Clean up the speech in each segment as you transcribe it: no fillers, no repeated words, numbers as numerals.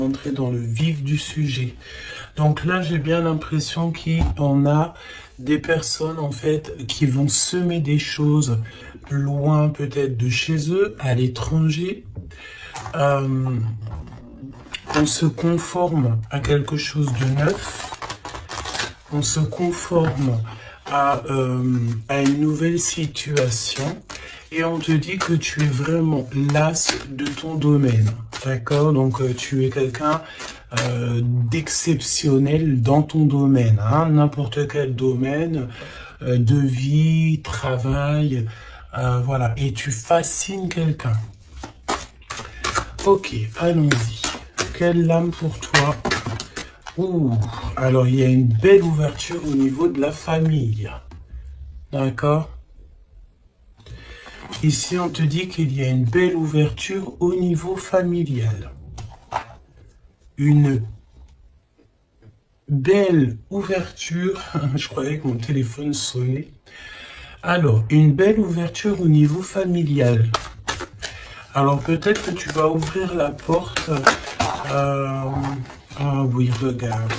entrer dans le vif du sujet. Donc là, j'ai bien l'impression qu'on a des personnes, en fait, qui vont semer des choses loin, peut-être de chez eux, à l'étranger. On se conforme à quelque chose de neuf. On se conforme à une nouvelle situation. Et on te dit que tu es vraiment las de ton domaine, d'accord? Donc tu es quelqu'un d'exceptionnel dans ton domaine, hein? N'importe quel domaine de vie, travail, voilà. Et tu fascines quelqu'un. Ok, allons-y. Quelle lame pour toi? Ouh, alors il y a une belle ouverture au niveau de la famille, d'accord? Ici, on te dit qu'il y a une belle ouverture au niveau familial. Une belle ouverture. Je croyais que mon téléphone sonnait. Alors, une belle ouverture au niveau familial. Alors, peut-être que tu vas ouvrir la porte. Ah oui, regarde.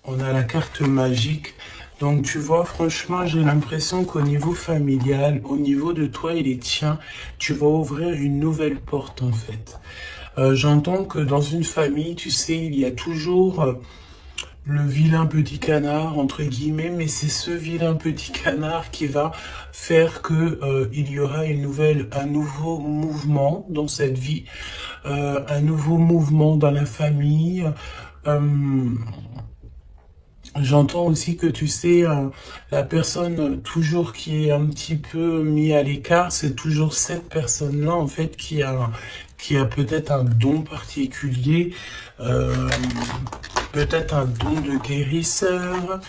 On a la carte magique. Donc, tu vois, franchement, j'ai l'impression qu'au niveau familial, au niveau de toi et les tiens, tu vas ouvrir une nouvelle porte, en fait. J'entends que dans une famille, tu sais, il y a toujours le vilain petit canard, entre guillemets, mais c'est ce vilain petit canard qui va faire que il y aura un nouveau mouvement dans cette vie, un nouveau mouvement dans la famille. J'entends aussi que tu sais, la personne toujours qui est un petit peu mis à l'écart, c'est toujours cette personne-là en fait qui a peut-être un don particulier, peut-être un don de guérisseur.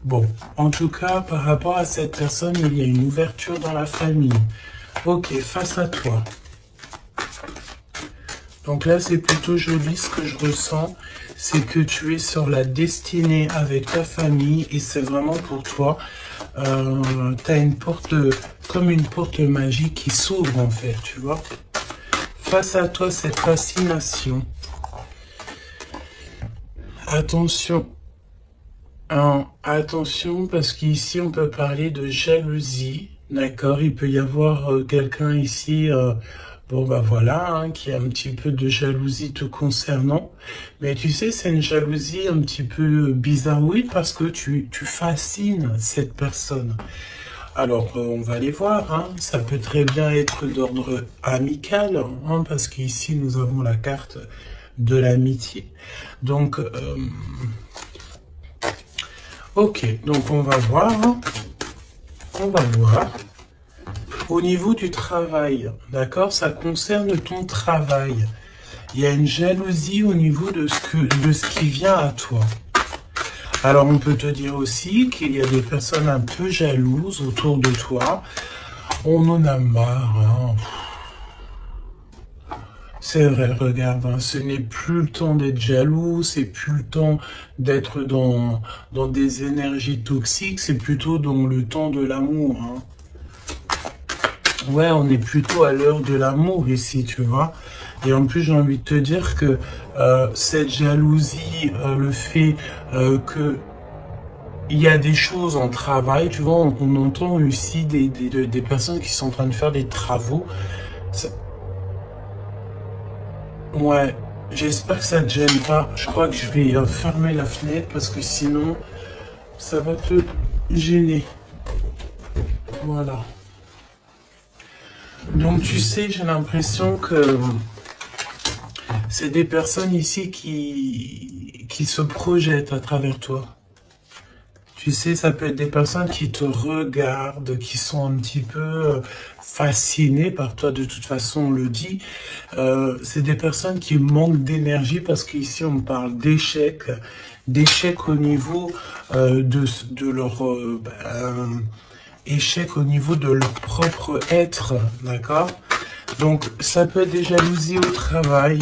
Bon, en tout cas, par rapport à cette personne, il y a une ouverture dans la famille. Ok, face à toi. Donc là, c'est plutôt joli ce que je ressens. C'est que tu es sur la destinée avec ta famille et c'est vraiment pour toi. Tu as une porte, comme une porte magique qui s'ouvre en fait, tu vois. Face à toi, cette fascination. Attention. Attention, parce qu'ici, on peut parler de jalousie. D'accord, il peut y avoir quelqu'un ici... Bon, bah voilà, hein, qui a un petit peu de jalousie te concernant. Mais tu sais, c'est une jalousie un petit peu bizarroïde parce que tu fascines cette personne. Alors, on va aller voir, hein. Ça peut très bien être d'ordre amical, hein, parce qu'ici, nous avons la carte de l'amitié. Donc, ok, donc on va voir, hein. On va voir. Au niveau du travail, d'accord, ça concerne ton travail. Il y a une jalousie au niveau de ce qui vient à toi. Alors, on peut te dire aussi qu'il y a des personnes un peu jalouses autour de toi. On en a marre, hein. C'est vrai, regarde, hein, ce n'est plus le temps d'être jaloux, c'est plus le temps d'être dans des énergies toxiques, c'est plutôt dans le temps de l'amour, hein. Ouais, on est plutôt à l'heure de l'amour ici, tu vois. Et en plus, j'ai envie de te dire que cette jalousie, le fait que il y a des choses en travail, tu vois, on entend aussi des personnes qui sont en train de faire des travaux. Ouais, j'espère que ça te gêne pas. Je crois que je vais fermer la fenêtre parce que sinon, ça va te gêner. Voilà. Donc tu sais, j'ai l'impression que c'est des personnes ici qui se projettent à travers toi. Tu sais, ça peut être des personnes qui te regardent, qui sont un petit peu fascinées par toi, de toute façon on le dit. C'est des personnes qui manquent d'énergie parce qu'ici on parle d'échec au niveau de leur... échec au niveau de leur propre être, d'accord? Donc, ça peut être des jalousies au travail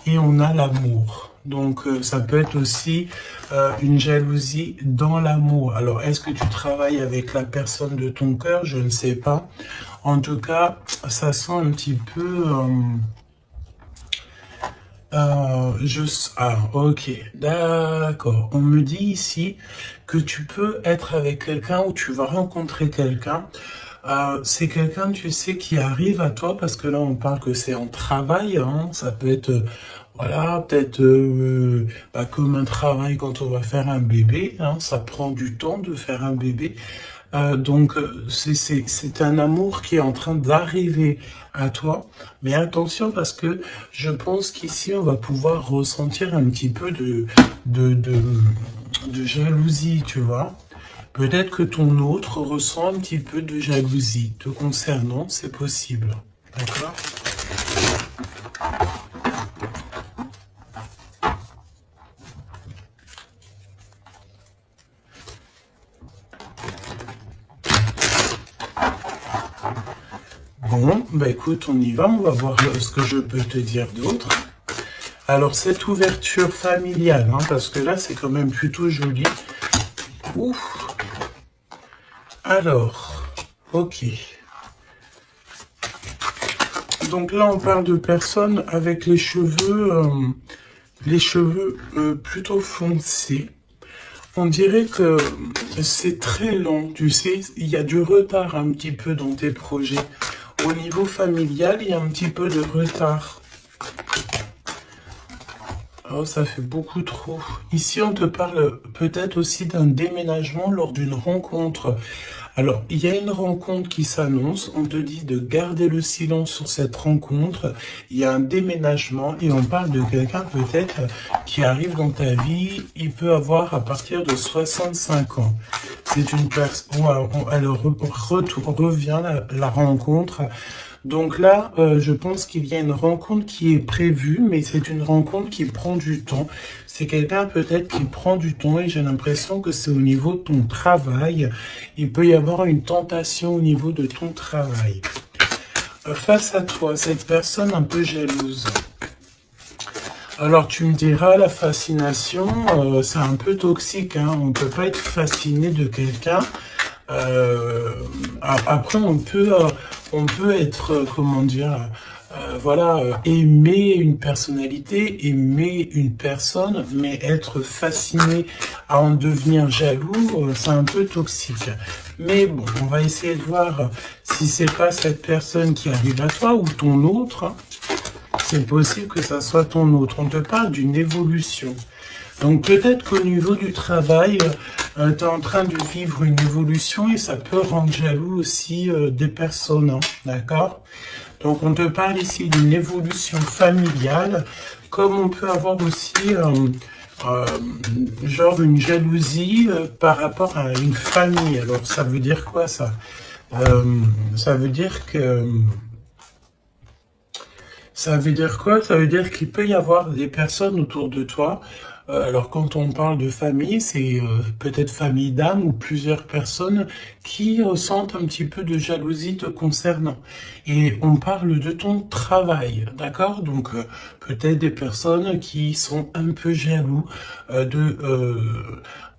et on a l'amour. Donc, ça peut être aussi une jalousie dans l'amour. Alors, est-ce que tu travailles avec la personne de ton cœur? Je ne sais pas. En tout cas, ça sent un petit peu Ok, d'accord. On me dit ici que tu peux être avec quelqu'un ou tu vas rencontrer quelqu'un. C'est quelqu'un, tu sais, qui arrive à toi parce que là, on parle que c'est en travail. Hein, ça peut être, voilà, peut-être comme un travail quand on va faire un bébé. Hein, ça prend du temps de faire un bébé. C'est un amour qui est en train d'arriver à toi. Mais attention parce que je pense qu'ici, on va pouvoir ressentir un petit peu de, de, de jalousie, tu vois. Peut-être que ton autre ressent un petit peu de jalousie te concernant, c'est possible. D'accord? Bon, bah écoute, on y va, on va voir ce que je peux te dire d'autre. Alors, cette ouverture familiale, hein, parce que là, c'est quand même plutôt joli. Ouf. Alors, ok. Donc là, on parle de personnes avec les cheveux plutôt foncés. On dirait que c'est très lent, tu sais, il y a du retard un petit peu dans tes projets. Au niveau familial, il y a un petit peu de retard. Oh, ça fait beaucoup trop. Ici, on te parle peut-être aussi d'un déménagement lors d'une rencontre. Alors, il y a une rencontre qui s'annonce. On te dit de garder le silence sur cette rencontre. Il y a un déménagement et on parle de quelqu'un peut-être qui arrive dans ta vie. Il peut avoir à partir de 65 ans. C'est une personne, elle revient la rencontre. Donc là, je pense qu'il y a une rencontre qui est prévue, mais c'est une rencontre qui prend du temps. C'est quelqu'un peut-être qui prend du temps et j'ai l'impression que c'est au niveau de ton travail. Il peut y avoir une tentation au niveau de ton travail. Face à toi, cette personne un peu jalouse. Alors tu me diras, la fascination, c'est un peu toxique, hein. On ne peut pas être fasciné de quelqu'un. Après, on peut être, comment dire, voilà, aimer une personnalité, aimer une personne, mais être fasciné à en devenir jaloux, c'est un peu toxique. Mais bon, on va essayer de voir si c'est pas cette personne qui arrive à toi ou ton autre. Hein. C'est possible que ça soit ton autre. On te parle d'une évolution. Donc peut-être qu'au niveau du travail, tu es en train de vivre une évolution et ça peut rendre jaloux aussi des personnes, hein, d'accord? Donc on te parle ici d'une évolution familiale, comme on peut avoir aussi genre une jalousie par rapport à une famille. Alors ça veut dire quoi ça? Ça veut dire que... Ça veut dire quoi? Ça veut dire qu'il peut y avoir des personnes autour de toi. Alors quand on parle de famille, c'est peut-être famille d'âme ou plusieurs personnes qui ressentent un petit peu de jalousie te concernant. Et on parle de ton travail, d'accord? Donc peut-être des personnes qui sont un peu jaloux de,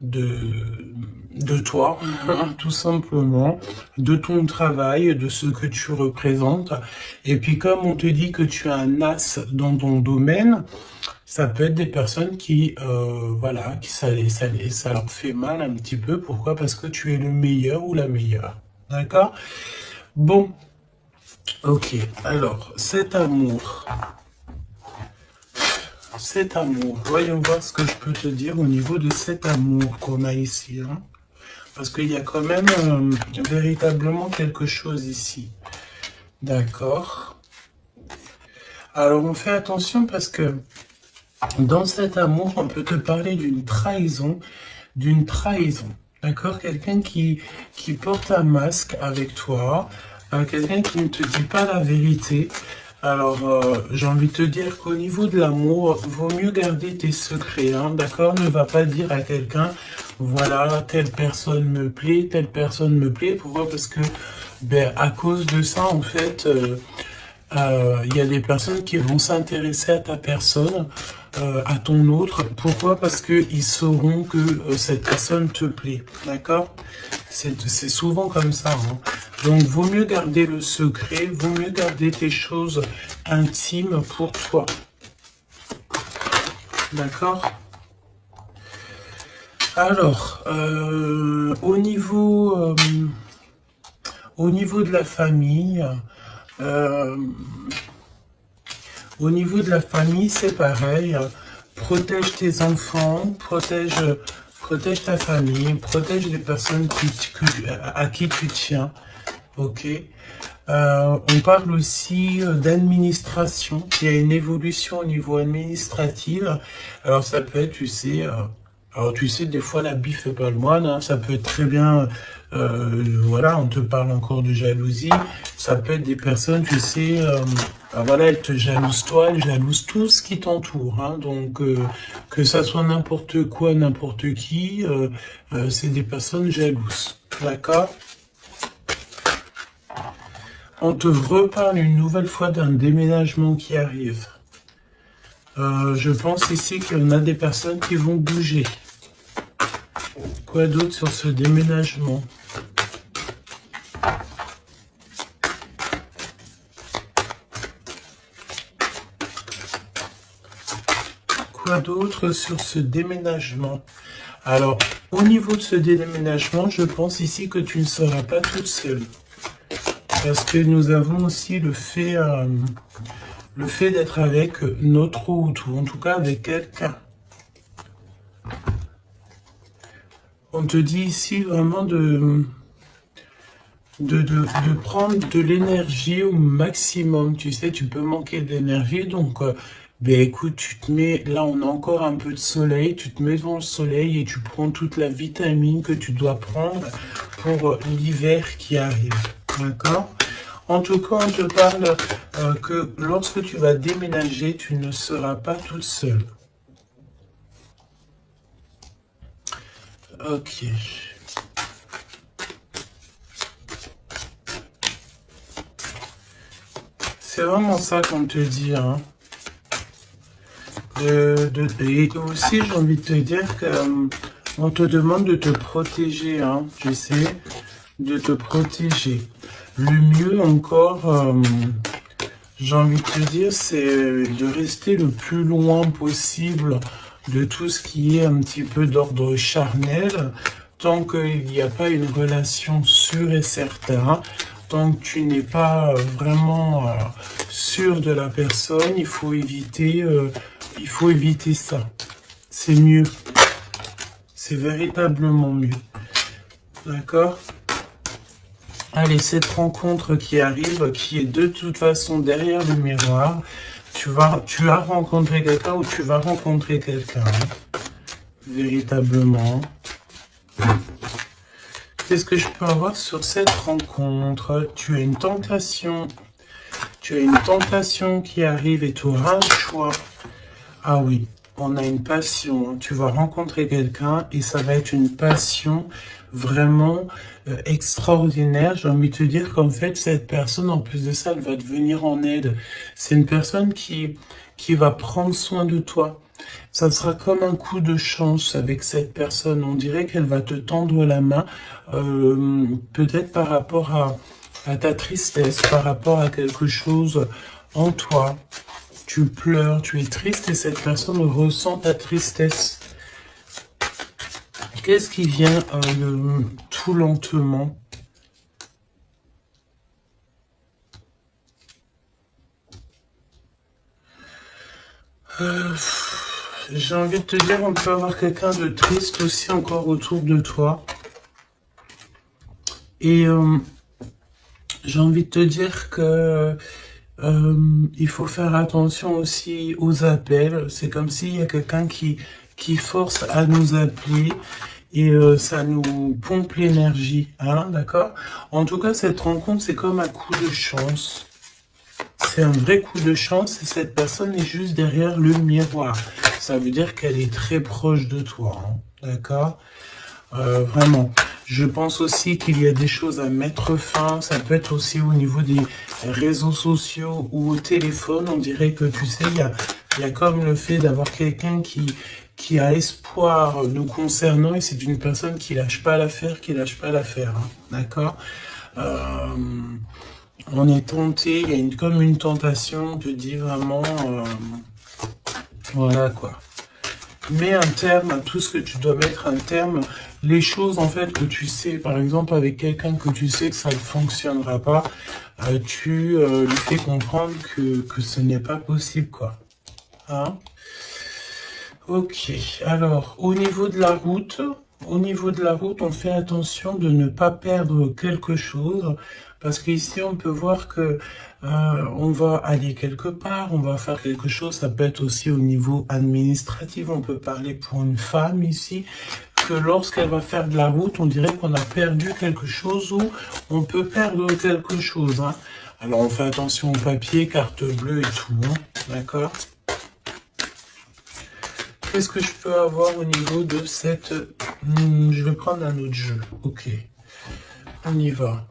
de toi, tout simplement, de ton travail, de ce que tu représentes. Et puis comme on te dit que tu es un as dans ton domaine, ça peut être des personnes qui, voilà, qui ça leur fait mal un petit peu. Pourquoi? Parce que tu es le meilleur ou la meilleure. D'accord? Bon, ok. Alors, cet amour, voyons voir ce que je peux te dire au niveau de cet amour qu'on a ici. Hein. Parce qu'il y a quand même véritablement quelque chose ici. D'accord. Alors, on fait attention parce que dans cet amour, on peut te parler d'une trahison, d'accord? Quelqu'un qui porte un masque avec toi, quelqu'un qui ne te dit pas la vérité. Alors, j'ai envie de te dire qu'au niveau de l'amour, vaut mieux garder tes secrets, hein, d'accord? Ne va pas dire à quelqu'un, voilà, telle personne me plaît, telle personne me plaît. Pourquoi? Parce que, ben, à cause de ça, en fait, il y a des personnes qui vont s'intéresser à ta personne, à ton autre. Pourquoi? Parce qu'ils sauront que cette personne te plaît. D'accord? C'est souvent comme ça. Hein. Donc, vaut mieux garder le secret, vaut mieux garder tes choses intimes pour toi. D'accord? Alors, au niveau de la famille, euh, c'est pareil. Protège tes enfants, protège ta famille, protège les personnes à qui tu tiens. Ok. On parle aussi d'administration. Il y a une évolution au niveau administratif. Alors ça peut être, tu sais, alors tu sais, des fois la bille fait pas le moine. Hein, ça peut être très bien, voilà, on te parle encore de jalousie. Ça peut être des personnes, tu sais, voilà, elles te jalousent toi, elles jalousent tout ce qui t'entoure. Hein, donc que ça soit n'importe quoi, n'importe qui, c'est des personnes jalouses. D'accord? On te reparle une nouvelle fois d'un déménagement qui arrive. Je pense ici qu'il y en a des personnes qui vont bouger. Quoi d'autre sur ce déménagement? Quoi d'autre sur ce déménagement? Alors, au niveau de ce déménagement, je pense ici que tu ne seras pas toute seule. Parce que nous avons aussi le fait d'être avec notre autre, ou en tout cas avec quelqu'un. On te dit ici vraiment de prendre de l'énergie au maximum. Tu sais, tu peux manquer d'énergie, donc ben écoute, tu te mets, là on a encore un peu de soleil, tu te mets devant le soleil et tu prends toute la vitamine que tu dois prendre pour l'hiver qui arrive. D'accord? En tout cas, on te parle que lorsque tu vas déménager, tu ne seras pas toute seule. Ok. C'est vraiment ça qu'on te dit, hein. Et aussi, j'ai envie de te dire que on te demande de te protéger, hein, tu sais, de te protéger. Le mieux encore, j'ai envie de te dire, c'est de rester le plus loin possible de tout ce qui est un petit peu d'ordre charnel, tant qu'il n'y a pas une relation sûre et certaine, tant que tu n'es pas vraiment sûr de la personne, il faut éviter ça. C'est mieux. C'est véritablement mieux. D'accord? Allez, cette rencontre qui arrive, qui est de toute façon derrière le miroir, tu as rencontré quelqu'un ou tu vas rencontrer quelqu'un. Hein, véritablement. Qu'est-ce que je peux avoir sur cette rencontre? Tu as une tentation. Tu as une tentation qui arrive et tu auras un choix. Ah oui, on a une passion. Tu vas rencontrer quelqu'un et ça va être une passion vraiment extraordinaire. J'ai envie de te dire qu'en fait, cette personne, en plus de ça, elle va te venir en aide. C'est une personne qui va prendre soin de toi. Ça sera comme un coup de chance avec cette personne. On dirait qu'elle va te tendre la main, peut-être par rapport à ta tristesse, par rapport à quelque chose en toi. Tu pleures, tu es triste et cette personne ressent ta tristesse. Qu'est-ce qui vient tout lentement? J'ai envie de te dire, on peut avoir quelqu'un de triste aussi encore autour de toi. Et j'ai envie de te dire que il faut faire attention aussi aux appels. C'est comme s'il y a quelqu'un qui force à nous appeler et ça nous pompe l'énergie. Hein, d'accord? En tout cas, cette rencontre, c'est comme un coup de chance. C'est un vrai coup de chance et cette personne est juste derrière le miroir. Ça veut dire qu'elle est très proche de toi. Hein, d'accord? Vraiment. Je pense aussi qu'il y a des choses à mettre fin. Ça peut être aussi au niveau des réseaux sociaux ou au téléphone. On dirait que, tu sais, il y a comme le fait d'avoir quelqu'un qui a espoir nous concernant et c'est une personne qui lâche pas l'affaire, hein, d'accord? On est tenté, il y a comme une tentation, on te dit vraiment, voilà quoi. Mets un terme à tout ce que tu dois mettre un terme. Les choses, en fait, que tu sais, par exemple, avec quelqu'un que tu sais que ça ne fonctionnera pas, tu lui fais comprendre que ce n'est pas possible, quoi. Hein? Ok, alors, au niveau de la route, on fait attention de ne pas perdre quelque chose, parce qu'ici, on peut voir que on va aller quelque part, on va faire quelque chose, ça peut être aussi au niveau administratif, on peut parler pour une femme ici, que lorsqu'elle va faire de la route, on dirait qu'on a perdu quelque chose ou on peut perdre quelque chose. Hein. Alors, on fait attention au papier, carte bleue et tout, hein, d'accord? Qu'est-ce que je peux avoir au niveau de cette... je vais prendre un autre jeu. Ok. On y va.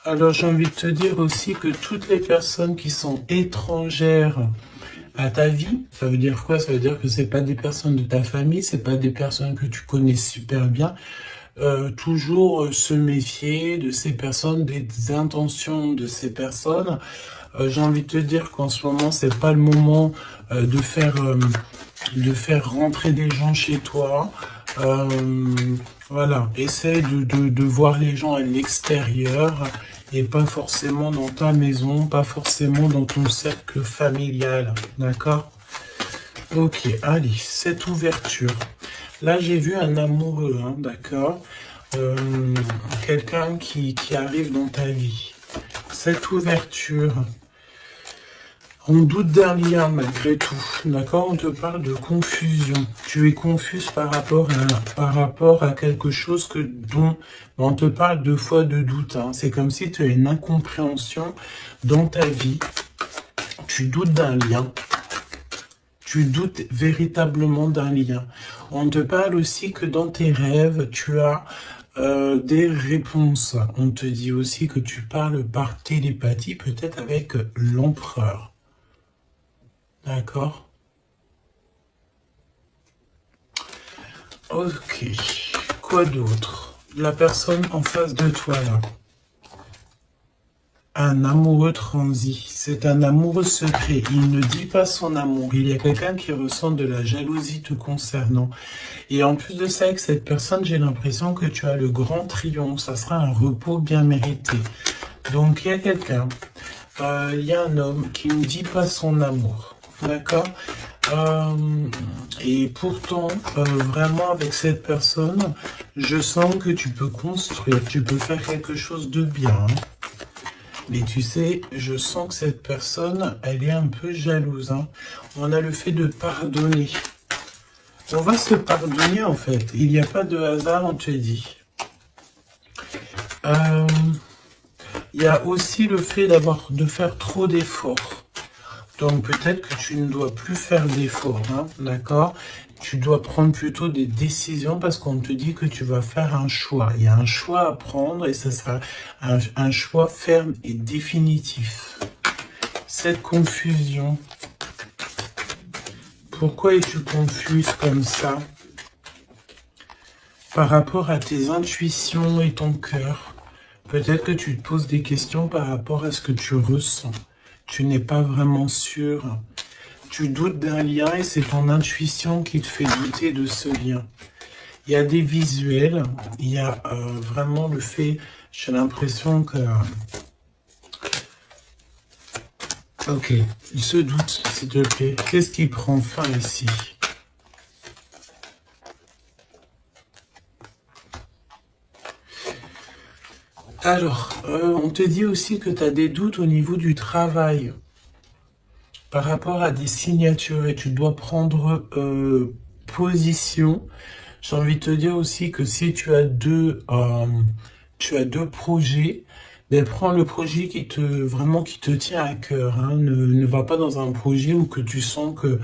Alors, j'ai envie de te dire aussi que toutes les personnes qui sont étrangères à ta vie, ça veut dire quoi? Ça veut dire que c'est pas des personnes de ta famille, c'est pas des personnes que tu connais super bien. Toujours se méfier de ces personnes, des intentions de ces personnes. J'ai envie de te dire qu'en ce moment, c'est pas le moment de faire rentrer des gens chez toi. Voilà, essaie de voir les gens à l'extérieur et pas forcément dans ta maison, pas forcément dans ton cercle familial, d'accord? Ok, allez, cette ouverture. Là, j'ai vu un amoureux, hein, d'accord? Quelqu'un qui arrive dans ta vie. Cette ouverture, on doute d'un lien malgré tout, d'accord? On te parle de confusion. Tu es confuse par rapport à quelque chose dont on te parle deux fois de doute. Hein. C'est comme si tu as une incompréhension dans ta vie. Tu doutes d'un lien. Tu doutes véritablement d'un lien. On te parle aussi que dans tes rêves, tu as des réponses. On te dit aussi que tu parles par télépathie, peut-être avec l'empereur. D'accord? Ok. Quoi d'autre? La personne en face de toi, là. Un amoureux transi, c'est un amoureux secret, il ne dit pas son amour, il y a quelqu'un qui ressent de la jalousie te concernant. Et en plus de ça, avec cette personne, j'ai l'impression que tu as le grand triomphe, ça sera un repos bien mérité. Donc il y a quelqu'un, il y a un homme qui ne dit pas son amour, d'accord? Et pourtant, vraiment avec cette personne, je sens que tu peux construire, tu peux faire quelque chose de bien. Hein. Mais tu sais, je sens que cette personne, elle est un peu jalouse. Hein. On a le fait de pardonner. On va se pardonner en fait. Il n'y a pas de hasard, on te dit. Il y a aussi le fait de faire trop d'efforts. Donc peut-être que tu ne dois plus faire d'efforts, hein, d'accord? Tu dois prendre plutôt des décisions parce qu'on te dit que tu vas faire un choix. Il y a un choix à prendre et ce sera un choix ferme et définitif. Cette confusion, pourquoi es-tu confuse comme ça? Par rapport à tes intuitions et ton cœur, peut-être que tu te poses des questions par rapport à ce que tu ressens. Tu n'es pas vraiment sûr. Tu doutes d'un lien et c'est ton intuition qui te fait douter de ce lien. Il y a des visuels, il y a vraiment le fait, j'ai l'impression que... Ok, il se doute, s'il te plaît. Qu'est-ce qui prend fin ici? Alors, on te dit aussi que tu as des doutes au niveau du travail par rapport à des signatures et tu dois prendre position. J'ai envie de te dire aussi que si tu as deux projets, ben prends le projet qui te tient à cœur. Hein. Ne va pas dans un projet où que tu sens que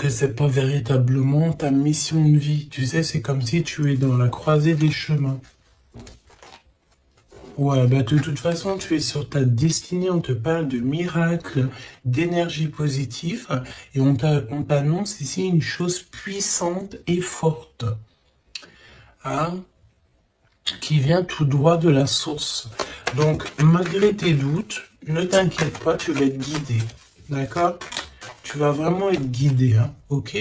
c'est pas véritablement ta mission de vie. Tu sais, c'est comme si tu es dans la croisée des chemins. Ouais, bah de toute façon, tu es sur ta destinée, on te parle de miracles, d'énergie positive, et on t'annonce ici une chose puissante et forte. Hein? qui vient tout droit de la source. Donc, malgré tes doutes, ne t'inquiète pas, tu vas être guidé. D'accord? Tu vas vraiment être guidé, hein, ok?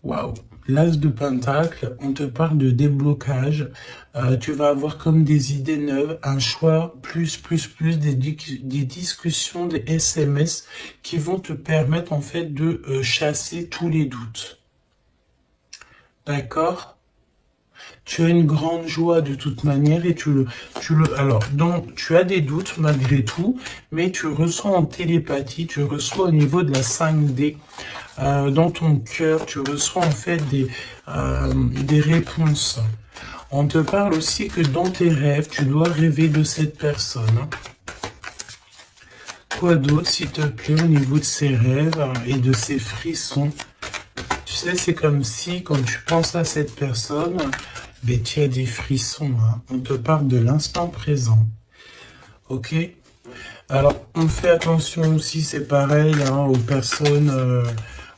Waouh! L'As de Pentacle, on te parle de déblocage. Tu vas avoir comme des idées neuves, un choix, des discussions, des SMS qui vont te permettre en fait de chasser tous les doutes. D'accord? Tu as une grande joie de toute manière et alors, donc, tu as des doutes malgré tout, mais tu ressens en télépathie, tu reçois au niveau de la 5D, dans ton cœur, tu reçois en fait des réponses. On te parle aussi que dans tes rêves, tu dois rêver de cette personne. Quoi d'autre, s'il te plaît, au niveau de ces rêves et de ces frissons? Tu sais, c'est comme si, quand tu penses à cette personne, ben, tu as des frissons. Hein. On te parle de l'instant présent. Ok? Alors, on fait attention aussi, c'est pareil, hein,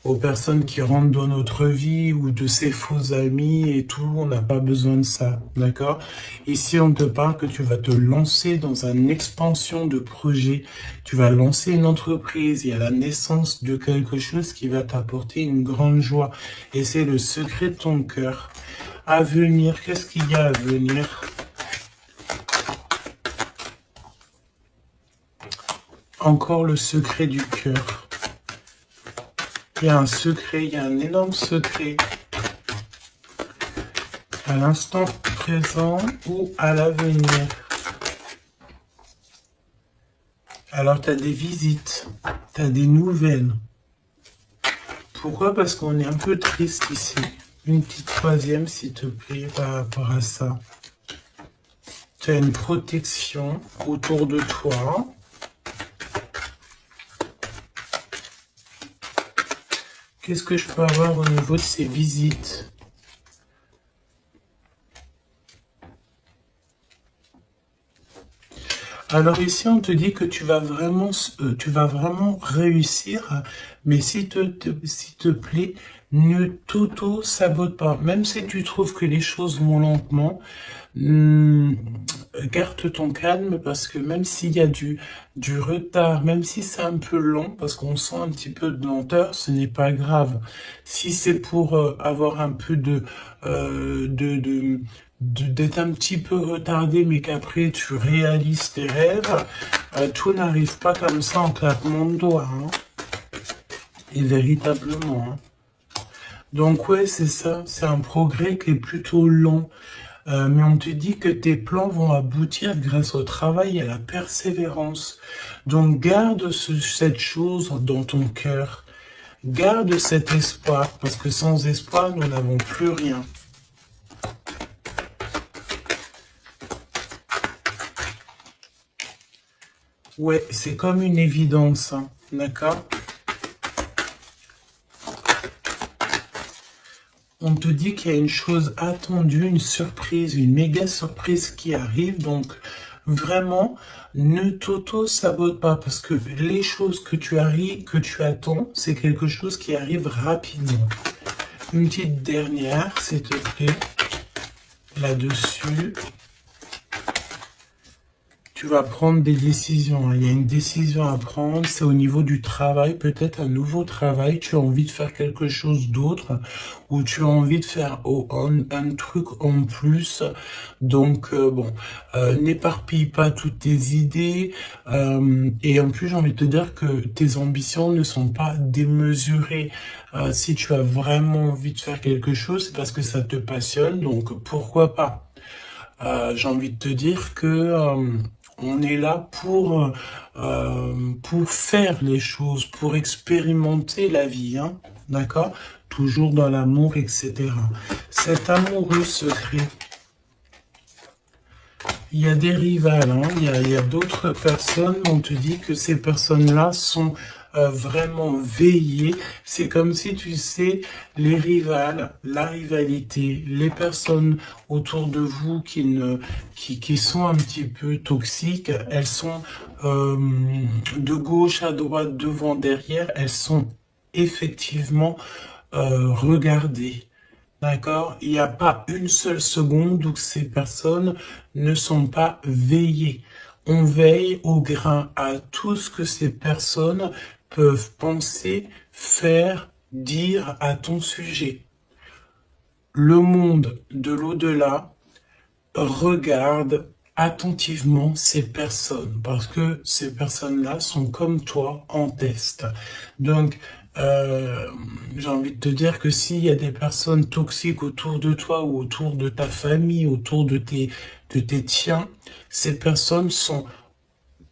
aux personnes qui rentrent dans notre vie ou de ces faux amis et tout. On n'a pas besoin de ça, d'accord? Ici, on te parle que tu vas te lancer dans une expansion de projet. Tu vas lancer une entreprise. Il y a la naissance de quelque chose qui va t'apporter une grande joie. Et c'est le secret de ton cœur. À venir, qu'est-ce qu'il y a à venir? Encore le secret du cœur. Il y a un secret, il y a un énorme secret. À l'instant présent ou à l'avenir. Alors, tu as des visites, tu as des nouvelles. Pourquoi? Parce qu'on est un peu triste ici. Une petite troisième, s'il te plaît, par rapport à ça. Tu as une protection autour de toi. Qu'est-ce que je peux avoir au niveau de ces visites? Alors ici, on te dit que tu vas vraiment réussir, mais s'il te plaît, ne t'auto-sabote pas. Même si tu trouves que les choses vont lentement, garde ton calme parce que même s'il y a du retard, même si c'est un peu long, parce qu'on sent un petit peu de lenteur, ce n'est pas grave. Si c'est pour avoir un peu d'être un petit peu retardé, mais qu'après tu réalises tes rêves, tout n'arrive pas comme ça en claquement de doigts, hein. Et véritablement, hein. Donc ouais, c'est ça, c'est un progrès qui est plutôt lent. Mais on te dit que tes plans vont aboutir grâce au travail et à la persévérance. Donc garde cette chose dans ton cœur. Garde cet espoir, parce que sans espoir, nous n'avons plus rien. Ouais, c'est comme une évidence, hein, d'accord? On te dit qu'il y a une chose attendue, une surprise, une méga surprise qui arrive. Donc, vraiment, ne t'auto-sabote pas parce que les choses que tu attends, c'est quelque chose qui arrive rapidement. Une petite dernière, s'il te plaît, là-dessus. Tu vas prendre des décisions. Il y a une décision à prendre, c'est au niveau du travail, peut-être un nouveau travail. Tu as envie de faire quelque chose d'autre ou tu as envie de faire un truc en plus. Donc, n'éparpille pas toutes tes idées. Et en plus, j'ai envie de te dire que tes ambitions ne sont pas démesurées. Si tu as vraiment envie de faire quelque chose, c'est parce que ça te passionne. Donc, pourquoi pas? J'ai envie de te dire que on est là pour faire les choses, pour expérimenter la vie, hein, d'accord? Toujours dans l'amour, etc. Cet amoureux secret, il y a des rivales, hein, il y a d'autres personnes, on te dit que ces personnes-là sont vraiment veillées. C'est comme si, tu sais, les rivales, la rivalité, les personnes autour de vous qui sont un petit peu toxiques, elles sont de gauche à droite, devant, derrière, elles sont effectivement regardées. D'accord? Il n'y a pas une seule seconde où ces personnes ne sont pas veillées. On veille au grain à tout ce que ces personnes peuvent penser, faire, dire à ton sujet. Le monde de l'au-delà regarde attentivement ces personnes parce que ces personnes-là sont comme toi en test. Donc, j'ai envie de te dire que s'il y a des personnes toxiques autour de toi ou autour de ta famille, autour de tes tiens, ces personnes sont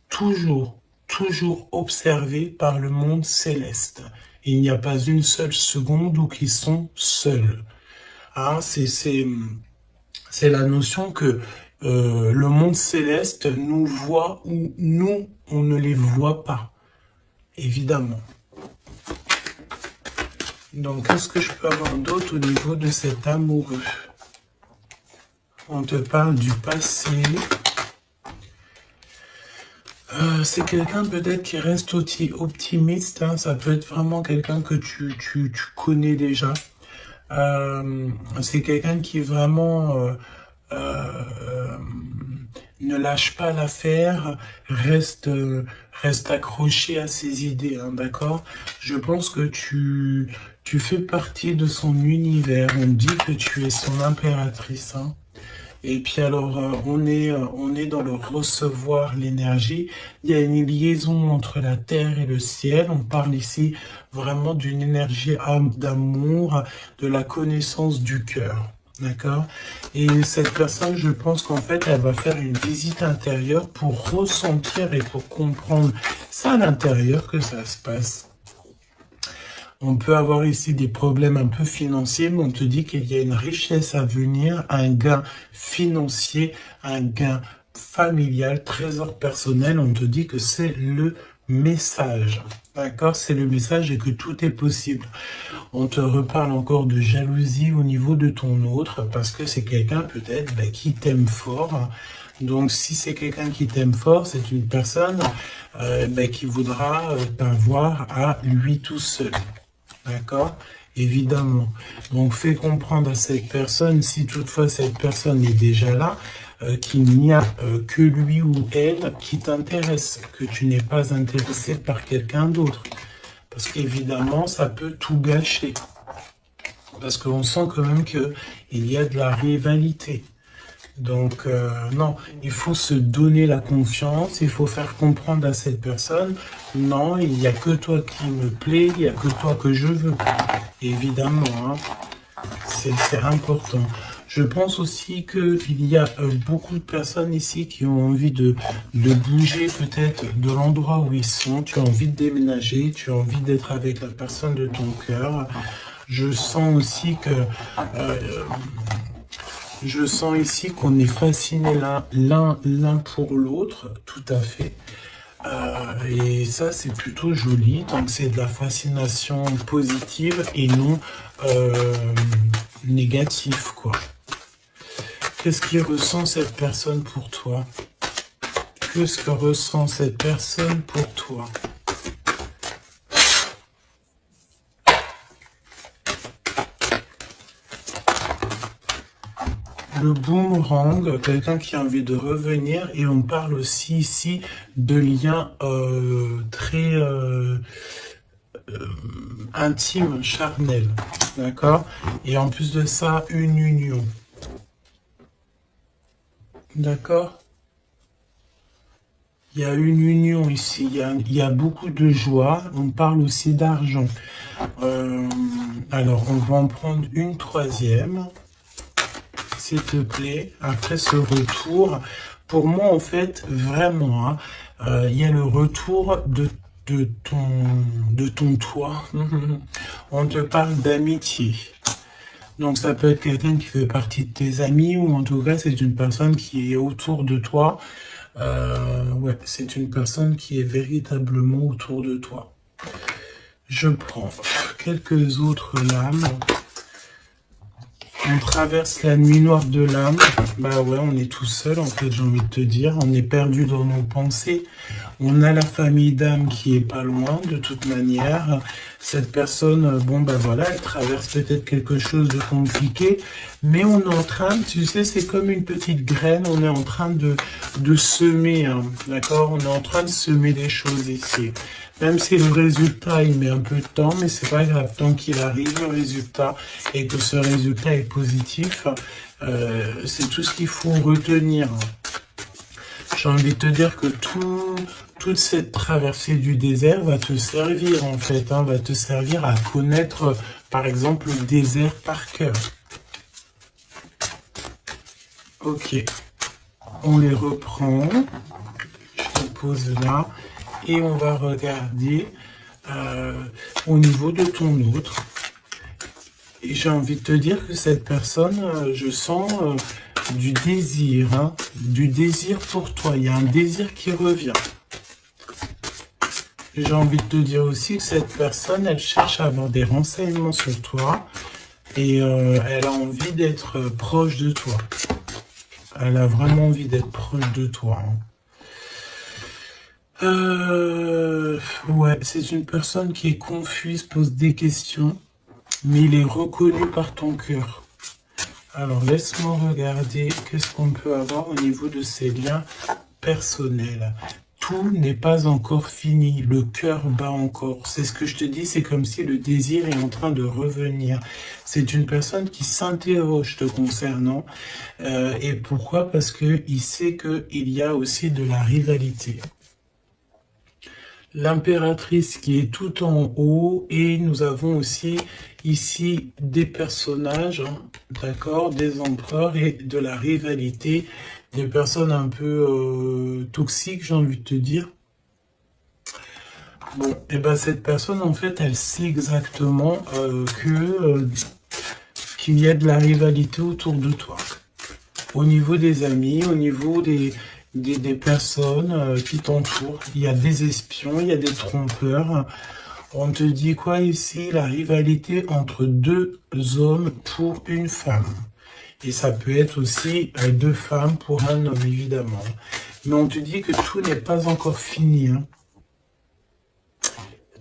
toujours observées par le monde céleste. Il n'y a pas une seule seconde où ils sont seuls. Hein, c'est la notion que le monde céleste nous voit ou nous, on ne les voit pas, évidemment. Donc, qu'est-ce que je peux avoir d'autre au niveau de cet amoureux? On te parle du passé. C'est quelqu'un peut-être qui reste optimiste. Hein, ça peut être vraiment quelqu'un que tu connais déjà. C'est quelqu'un qui vraiment ne lâche pas l'affaire, reste accroché à ses idées, hein, d'accord? Je pense que tu fais partie de son univers. On dit que tu es son impératrice, hein. Et puis alors, on est dans le recevoir l'énergie. Il y a une liaison entre la terre et le ciel. On parle ici vraiment d'une énergie d'amour, de la connaissance du cœur. D'accord? Et cette personne, je pense qu'en fait, elle va faire une visite intérieure pour ressentir et pour comprendre ça à l'intérieur que ça se passe. On peut avoir ici des problèmes un peu financiers, mais on te dit qu'il y a une richesse à venir, un gain financier, un gain familial, trésor personnel. On te dit que c'est le message. D'accord? C'est le message et que tout est possible. On te reparle encore de jalousie au niveau de ton autre, parce que c'est quelqu'un peut-être qui t'aime fort. Donc, si c'est quelqu'un qui t'aime fort, c'est une personne qui voudra t'avoir à lui tout seul. D'accord? Évidemment. Donc, fais comprendre à cette personne, si toutefois cette personne est déjà là, qu'il n'y a que lui ou elle qui t'intéresse, que tu n'es pas intéressé par quelqu'un d'autre. Parce qu'évidemment, ça peut tout gâcher. Parce qu'on sent quand même qu'il y a de la rivalité. Donc, non, il faut se donner la confiance, il faut faire comprendre à cette personne, non, il n'y a que toi qui me plaît, il n'y a que toi que je veux. Évidemment, hein, c'est important. Je pense aussi qu'il y a beaucoup de personnes ici qui ont envie de bouger peut-être de l'endroit où ils sont. Tu as envie de déménager, tu as envie d'être avec la personne de ton cœur. Je sens aussi que... je sens ici qu'on est fasciné l'un pour l'autre, tout à fait. Et ça, c'est plutôt joli. Donc, c'est de la fascination positive et non négative, quoi. Qu'est-ce que ressent cette personne pour toi? Qu'est-ce que ressent cette personne pour toi? Le boomerang, quelqu'un qui a envie de revenir, et on parle aussi ici de liens très intimes, charnels, d'accord? Et en plus de ça, une union, d'accord? Il y a une union ici, il y a beaucoup de joie, on parle aussi d'argent. Alors, on va en prendre une troisième. S'il te plaît, après ce retour, pour moi, en fait, vraiment, hein, il y a le retour de ton toi. On te parle d'amitié. Donc, ça peut être quelqu'un qui fait partie de tes amis, ou en tout cas, c'est une personne qui est autour de toi. Ouais, c'est une personne qui est véritablement autour de toi. Je prends quelques autres lames. On traverse la nuit noire de l'âme. Bah ouais, on est tout seul en fait, j'ai envie de te dire. On est perdu dans nos pensées. On a la famille d'âme qui est pas loin de toute manière. Cette personne, bon bah voilà, elle traverse peut-être quelque chose de compliqué, mais on est en train, tu sais, c'est comme une petite graine, on est en train de semer, hein, d'accord? On est en train de semer des choses ici. Même si le résultat, il met un peu de temps, mais c'est pas grave, tant qu'il arrive le résultat et que ce résultat est positif, c'est tout ce qu'il faut retenir. J'ai envie de te dire que toute cette traversée du désert va te servir en fait, hein, va te servir à connaître par exemple le désert par cœur. Ok, on les reprend, je les pose là et on va regarder au niveau de ton autre. Et j'ai envie de te dire que cette personne, je sens du désir, hein, du désir pour toi. Il y a un désir qui revient. J'ai envie de te dire aussi que cette personne, elle cherche à avoir des renseignements sur toi et elle a envie d'être proche de toi. Elle a vraiment envie d'être proche de toi. Hein. Ouais, c'est une personne qui est confuse, pose des questions, mais il est reconnu par ton cœur. Alors, laisse-moi regarder qu'est-ce qu'on peut avoir au niveau de ces liens personnels. Tout n'est pas encore fini, le cœur bat encore. C'est ce que je te dis, c'est comme si le désir est en train de revenir. C'est une personne qui s'interroge te concernant. Et pourquoi? Parce qu'il sait qu'il y a aussi de la rivalité. L'impératrice qui est tout en haut et nous avons aussi ici des personnages, hein, d'accord, des empereurs et de la rivalité, des personnes un peu toxiques, j'ai envie de te dire. Bon, et ben cette personne en fait, elle sait exactement qu'il y a de la rivalité autour de toi. Au niveau des amis, au niveau des personnes qui t'entourent. Il y a des espions, il y a des trompeurs. On te dit quoi ici? La rivalité entre deux hommes pour une femme. Et ça peut être aussi deux femmes pour un homme, évidemment. Mais on te dit que tout n'est pas encore fini. Hein.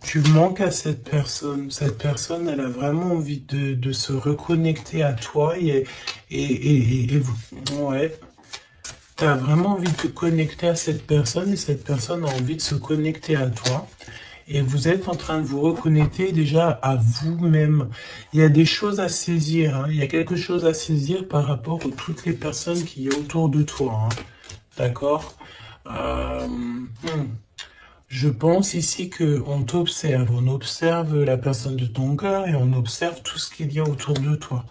Tu manques à cette personne. Cette personne, elle a vraiment envie de se reconnecter à toi. Et ouais. Tu as vraiment envie de te connecter à cette personne et cette personne a envie de se connecter à toi. Et vous êtes en train de vous reconnecter déjà à vous-même. Il y a des choses à saisir. Hein. Il y a quelque chose à saisir par rapport à toutes les personnes qui y a autour de toi. Hein. D'accord Je pense ici qu'on t'observe. On observe la personne de ton cœur et on observe tout ce qu'il y a autour de toi.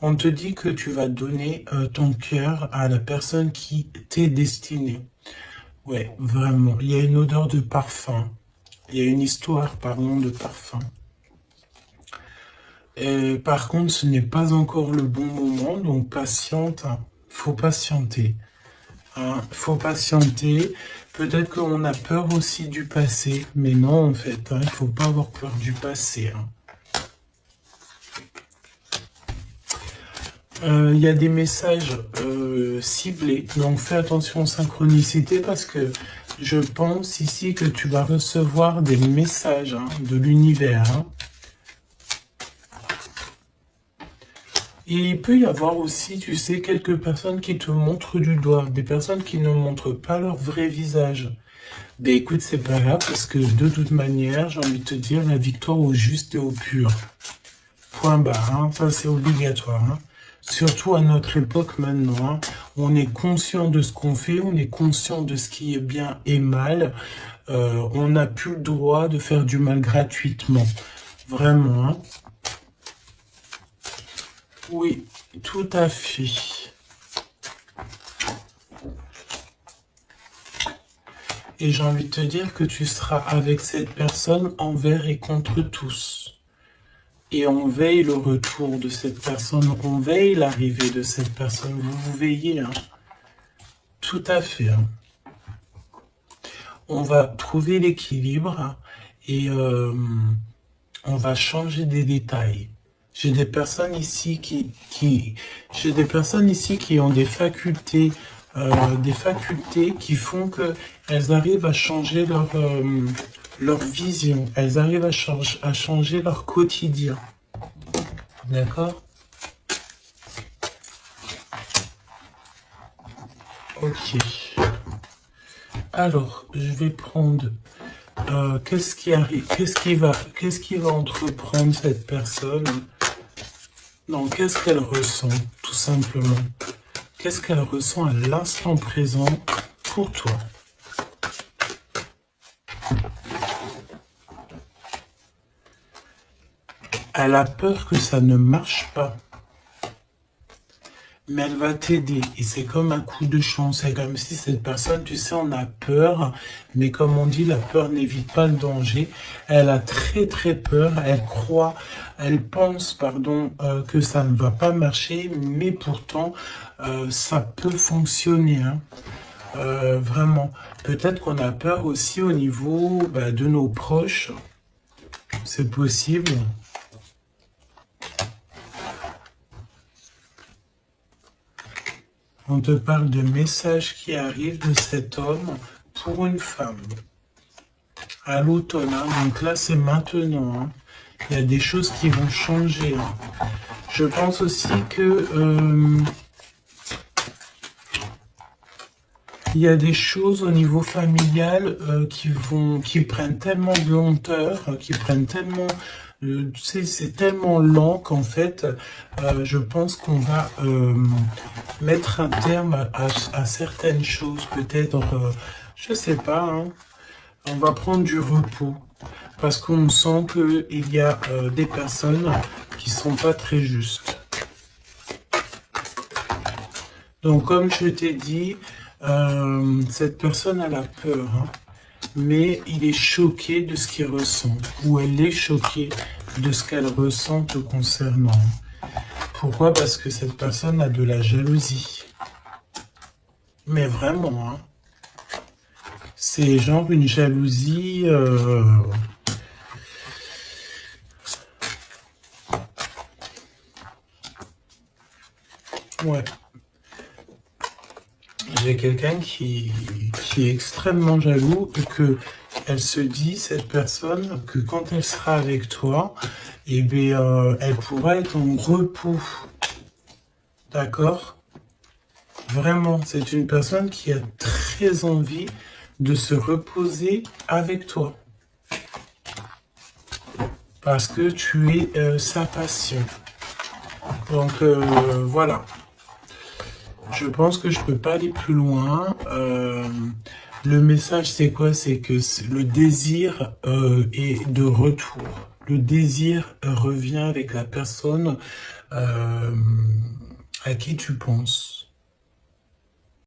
On te dit que tu vas donner ton cœur à la personne qui t'est destinée. Ouais, vraiment. Il y a une odeur de parfum. Il y a une histoire, pardon, de parfum. Et par contre, ce n'est pas encore le bon moment, donc patiente. Hein. Faut patienter. Hein. Faut patienter. Peut-être qu'on a peur aussi du passé, mais non, en fait. Hein, il ne faut pas avoir peur du passé. Hein. Il y a des messages ciblés, donc fais attention aux synchronicités parce que je pense ici que tu vas recevoir des messages hein, de l'univers. Hein. Et il peut y avoir aussi, tu sais, quelques personnes qui te montrent du doigt, des personnes qui ne montrent pas leur vrai visage. Ben écoute, c'est pas grave parce que de toute manière, j'ai envie de te dire la victoire au juste et au pur. Point barre, hein, ça c'est obligatoire. Hein. Surtout à notre époque maintenant, hein, on est conscient de ce qu'on fait, on est conscient de ce qui est bien et mal. On n'a plus le droit de faire du mal gratuitement. Vraiment. Hein. Oui, tout à fait. Et j'ai envie de te dire que tu seras avec cette personne envers et contre tous. Et on veille le retour de cette personne, on veille l'arrivée de cette personne. Vous veillez, hein. Tout à fait. Hein. On va trouver l'équilibre et on va changer des détails. J'ai des personnes ici j'ai des personnes ici qui ont des facultés qui font que elles arrivent à changer leur vision. Elles arrivent à changer leur quotidien. D'accord? Ok. Alors, je vais prendre qu'est-ce qui arrive, qu'est-ce qui va entreprendre cette personne? Non, qu'est-ce qu'elle ressent, tout simplement? Qu'est-ce qu'elle ressent à l'instant présent pour toi? Elle a peur que ça ne marche pas. Mais elle va t'aider et c'est comme un coup de chance. C'est comme si cette personne, tu sais, on a peur, mais comme on dit, la peur n'évite pas le danger. Elle a très très peur, elle pense, pardon, que ça ne va pas marcher, mais pourtant, ça peut fonctionner, hein. Vraiment. Peut-être qu'on a peur aussi au niveau de nos proches. C'est possible. On te parle de messages qui arrivent de cet homme pour une femme. À l'automne, hein. Donc là c'est maintenant. Hein. Il y a des choses qui vont changer. Hein. Je pense aussi que il y a des choses au niveau familial qui prennent tellement de lenteur, qui prennent tellement, tu sais, c'est tellement lent qu'en fait, je pense qu'on va mettre un terme à certaines choses, peut-être, je sais pas, hein, on va prendre du repos, parce qu'on sent qu'il y a des personnes qui sont pas très justes. Donc, comme je t'ai dit, cette personne a la peur, hein, mais il est choqué de ce qu'il ressent, ou elle est choquée de ce qu'elle ressent te concernant. Pourquoi? Parce que cette personne a de la jalousie. Mais vraiment, hein, c'est genre une jalousie... Ouais. J'ai quelqu'un qui est extrêmement jaloux et que elle se dit, cette personne, que quand elle sera avec toi, eh bien, elle pourra être en repos. D'accord? Vraiment, c'est une personne qui a très envie de se reposer avec toi. Parce que tu es sa passion. Donc, voilà. Je pense que je peux pas aller plus loin. Le message, c'est quoi? C'est que le désir est de retour. Le désir revient avec la personne à qui tu penses.